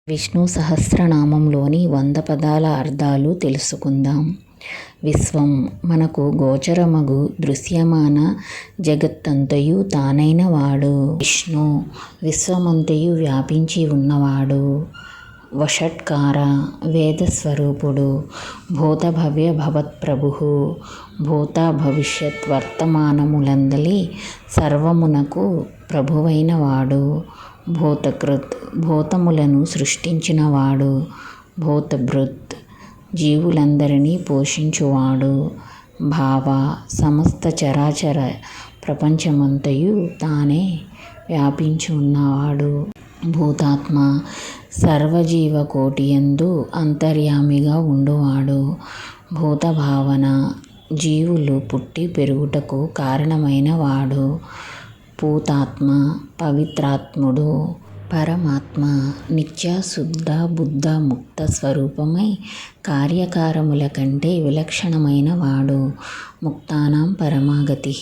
విష్ణు సహస్రనామంలోని 100 పదాల అర్థాలు తెలుసుకుందాం. విశ్వం మనకు గోచరమగు దృశ్యమాన జగత్తంతయు తానైన వాడు. విష్ణు విశ్వమంతయు వ్యాపించి ఉన్నవాడు. వషట్కార వేదస్వరూపుడు. భూత భవ్య భవత్ప్రభుః భూత భవిష్యత్ వర్తమానములందలి సర్వమునకు ప్రభువైన వాడు. భూతకృత్ భూతములను సృష్టించినవాడు. భూతభృత్ జీవులందరినీ పోషించువాడు. భావ సమస్త చరాచర ప్రపంచమంతయు తానే వ్యాపించి ఉన్నవాడు. భూతాత్మ సర్వజీవకోటియందు అంతర్యామిగా ఉండువాడు. భూత భావన జీవులు పుట్టి పెరుగుటకు కారణమైన వాడు. పూతాత్మ పవిత్రాత్ముడు. పరమాత్మ నిత్య శుద్ధ బుద్ధ ముక్త స్వరూపమై కార్యకారముల కంటే విలక్షణమైన వాడు. ముక్తానాం పరమాగతిః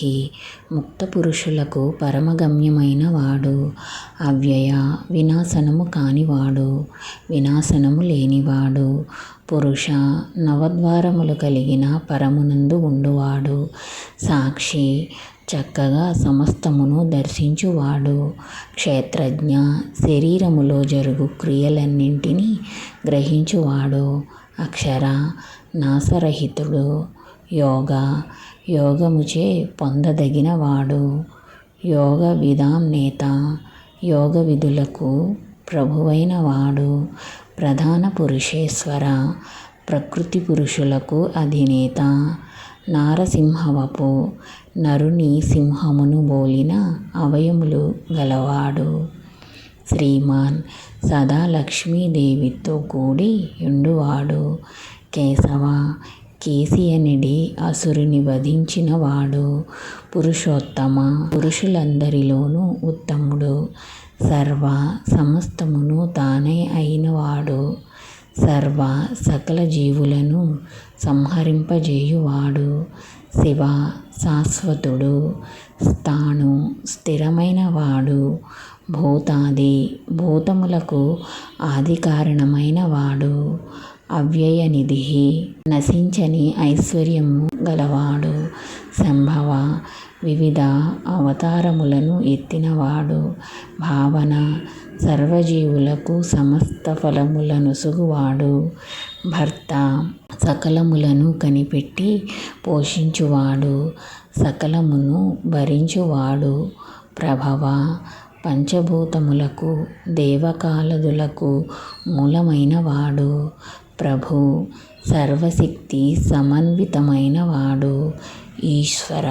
ముక్త పురుషులకు పరమగమ్యమైన వాడు. అవ్యయ వినాశనము కానివాడు. వినాశనము లేనివాడు. పురుష నవద్వారములు కలిగిన పరమునందు ఉండువాడు. సాక్షి చక్కగా సమస్తమును దర్శించువాడు. క్షేత్రజ్ఞ శరీరములో జరుగు క్రియలన్నింటినీ గ్రహించువాడు. అక్షర నాశరహితుడు. యోగ యోగముచే పొందదగిన వాడు. యోగ విధాం నేత యోగ విధులకు ప్రభువైన వాడు. ప్రధాన పురుషేశ్వర ప్రకృతి పురుషులకు అధినేత. నారసింహవపు నరుని సింహమును బోలిన అవయములు గలవాడు. శ్రీమాన్ సదా లక్ష్మీదేవితో కూడి యుండువాడు. కేశవ కేసియనిడి అసురుని వధించిన వాడు. పురుషోత్తమ పురుషులందరిలోనూ ఉత్తముడు. సర్వ సమస్తమును తానే అయినవాడు. సర్వ సకల జీవులను సంహరింపజేయువాడు. శివ శాశ్వతుడు. స్థాణు స్థిరమైన వాడు. భూతాది భూతములకు ఆది కారణమైన వాడు. అవ్యయనిధిః నశించని ఐశ్వర్యము గలవాడు. సంభవ వివిధ అవతారములను ఎత్తినవాడు. భావన సర్వజీవులకు సమస్త ఫలములనొసగువాడు. భర్త సకలములను కనిపెట్టి పోషించువాడు. సకలమును భరించువాడు. ప్రభవ పంచభూతములకు దేవకాలదులకు మూలమైన వాడు. ప్రభు సర్వశక్తి సమన్వితమైన వాడు. ఈశ్వర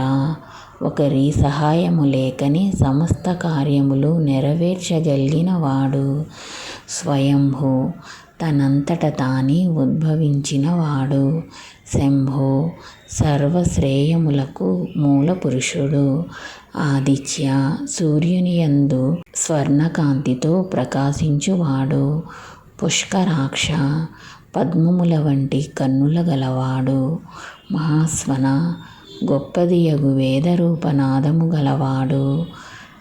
ఒకరి సహాయము లేకనే సమస్త కార్యములు నెరవేర్చగలిగిన వాడు. స్వయంభూ తనంతట తానే ఉద్భవించిన వాడు. శంభో సర్వశ్రేయములకు మూల పురుషుడు. ఆదిత్య సూర్యునియందు స్వర్ణకాంతితో ప్రకాశించువాడు. పుష్కరాక్ష పద్మముల వంటి కన్నుల గలవాడు. మహాస్వన గొప్పదియగు వేదరూపనాదము గలవాడు.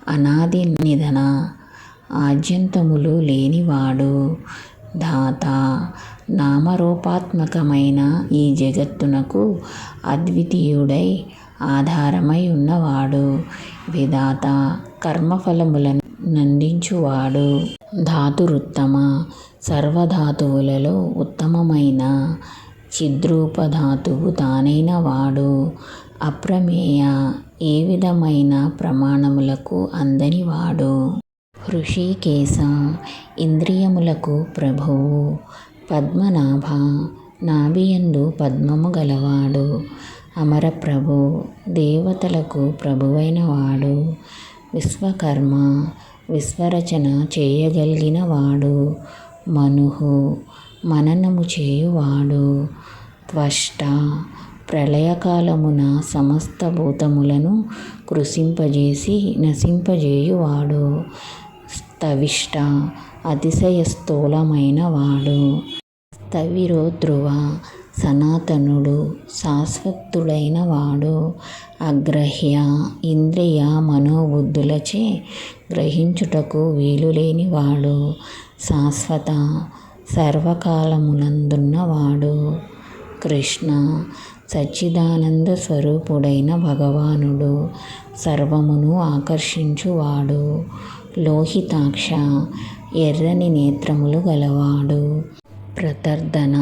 అనాది నిధన ఆద్యంతములు లేనివాడు. ధాత నామరూపాత్మకమైన ఈ జగత్తునకు అద్వితీయుడై ఆధారమై ఉన్నవాడు. విధాత కర్మఫలములను నందించువాడు. ధాతురుత్తమ సర్వధాతువులలో ఉత్తమమైన చిద్రూపధాతువు తానైన వాడు. అప్రమేయ ఏ విధమైన ప్రమాణములకు అందని వాడు. హృషీకేశ ఇంద్రియములకు ప్రభువు. పద్మనాభ నాభియందు పద్మము గలవాడు. అమరప్రభు దేవతలకు ప్రభువైన వాడు. విశ్వకర్మ విశ్వరచన చేయగలిగిన వాడు. మనుః మననము చేయువాడు. త్వష్ట ప్రళయకాలమున సమస్త భూతములను కృశింపజేసి నశింపజేయువాడు. స్థవిష్ట అతిశయ స్థూలమైన వాడు. స్థవిరో ధ్రువ సనాతనుడు శాశ్వతుడైన వాడు. అగ్రహ్య ఇంద్రియ మనోబుద్ధులచే గ్రహించుటకు వీలులేనివాడు. శాశ్వత సర్వకాలమునందున్నవాడు. కృష్ణ సచ్చిదానంద స్వరూపుడైన భగవానుడు, సర్వమును ఆకర్షించువాడు. లోహితాక్ష ఎర్రని నేత్రములు గలవాడు. ప్రతర్దన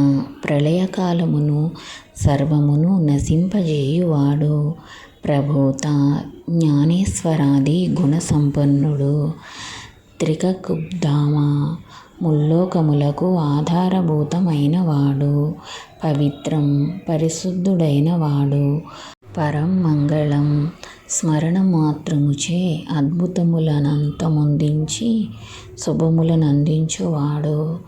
ప్రళయకాలమును సర్వమును నశింపజేయువాడు. ప్రభూత జ్ఞానేశ్వరాది గుణసంపన్నుడు. త్రికకుబ్ధామ ముల్లోకములకు ఆధారభూతమైన వాడు. పవిత్రం పరిశుద్ధుడైన వాడు. పరం మంగళం స్మరణమాత్రముచే అద్భుతములనంతమొందించి శుభములనందించువాడు.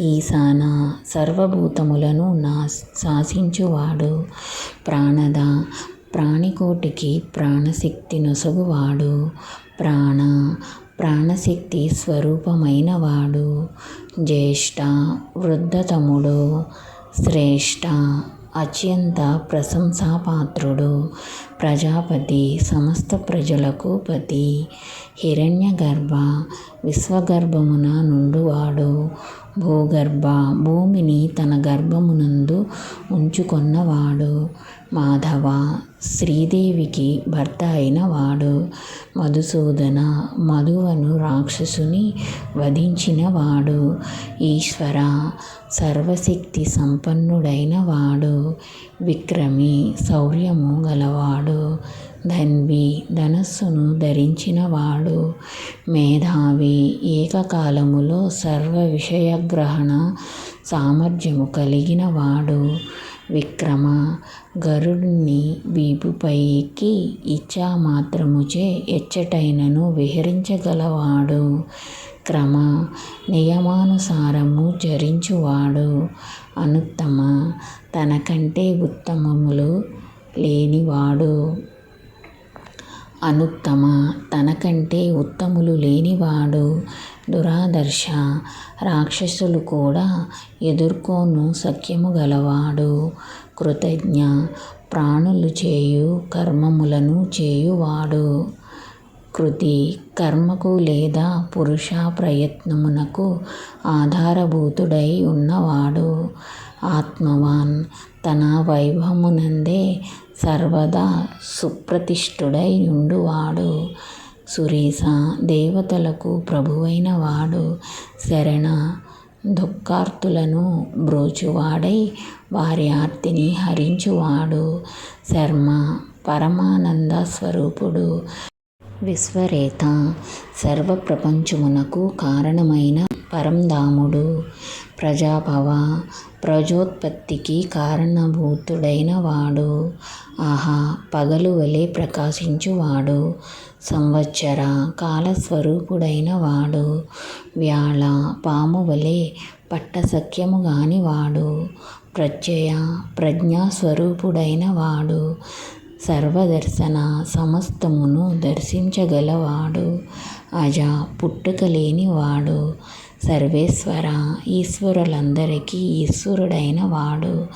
ఈశాన సర్వభూతములను శాసించువాడు. ప్రాణద ప్రాణికోటికి ప్రాణశక్తి నొసగువాడు. ప్రాణశక్తి స్వరూపమైన వాడు. జ్యేష్ఠ వృద్ధతముడు. శ్రేష్ఠ అత్యంత ప్రశంసాపాత్రుడు. ప్రజాపతి సమస్త ప్రజలకు పతి. హిరణ్యగర్భ విశ్వగర్భమున నుండువాడు. భూగర్భ భూమిని తన గర్భమునందు ఉంచుకొన్నవాడు. మాధవ శ్రీదేవికి భర్త అయినవాడు. మధుసూదన మధువను రాక్షసుని వధించినవాడు. ఈశ్వర సర్వశక్తి సంపన్నుడైన వాడు. విక్రమి శౌర్యము గలవాడు. ధన్వి ధనస్సును ధరించినవాడు. మేధావి ఏకకాలములో సర్వ విషయగ్రహణ సామర్థ్యము కలిగినవాడు. విక్రమ గరుడుని వీపుపై ఎక్కి ఇచ్ఛామాత్రముచే ఎచ్చటైనను విహరించగలవాడు. క్రమ నియమానుసారము చరించువాడు. అనుత్తమ తనకంటే ఉత్తమములు లేనివాడు. అనుత్తమ తనకంటే ఉత్తములు లేనివాడు. దురాదర్శ రాక్షసులు కూడా ఎదుర్కోను సఖ్యము గలవాడు. కృతజ్ఞ ప్రాణులు చేయు కర్మములను చేయువాడు. కృతి కర్మకు లేదా పురుష ప్రయత్నమునకు ఆధారభూతుడై ఉన్నవాడు. ఆత్మవాన్ తన వైభవమునందే సర్వదా సుప్రతిష్ఠుడై ఉండువాడు. సురేశ దేవతలకు ప్రభువైన వాడు. శరణ దుఃఖార్తులను బ్రోచువాడై వారి ఆర్తిని హరించువాడు. శర్మ పరమానంద స్వరూపుడు. విశ్వరేత సర్వప్రపంచమునకు కారణమైన పరంధాముడు. ప్రజాభవ ప్రజోత్పత్తికి కారణభూతుడైన వాడు. ఆహా పగలు వలె ప్రకాశించువాడు. సంవత్సర కాలస్వరూపుడైన వాడు. వ్యాళ పాము వలె పట్టసఖ్యము గానివాడు. ప్రత్యయ ప్రజ్ఞాస్వరూపుడైన వాడు. సర్వదర్శన సమస్తమును దర్శించగలవాడు. అజ పుట్టుక లేనివాడు. సర్వేశ్వర ఈశ్వరులందరికీ ఈశ్వరుడైన వాడు.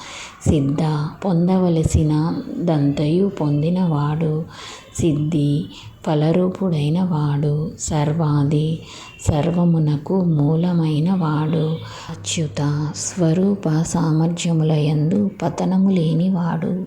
సిద్ధ పొందవలసిన దంతయు పొందినవాడు. సిద్ధి ఫలరూపుడైన వాడు. సర్వాది సర్వమునకు మూలమైన వాడు. అచ్యుత స్వరూప సామర్థ్యముల యందు పతనము లేనివాడు.